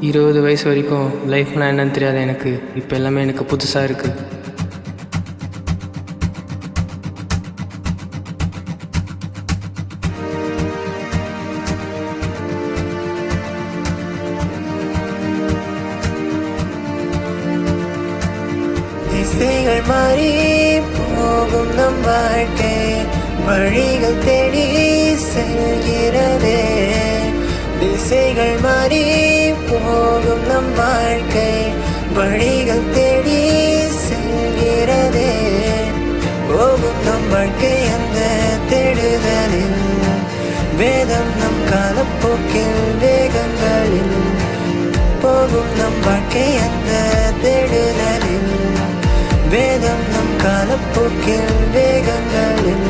20 வயசு வரைக்கும் லைஃப்னால் என்னன்னு தெரியாது எனக்கு. இப்போ எல்லாமே எனக்கு புதுசாக இருக்குது. திசைகள் மாறி போகும் நம் வாழ்க்கை வழிகள் தேடி செல்கிறதே. திசைகள் மாறி போகும் நம் வாழ்க்கை வழிகள் தேடி செல்கிறதே. போகும் நம் வாழ்க்கை அந்த தேடுதலில் வேதம் நம் காலப்போக்கில் வேகங்களில். போகும் நம் வாழ்க்கை அந்த தேடுதலில் வேதம் நம் காலப்போக்கில் வேகங்களில்.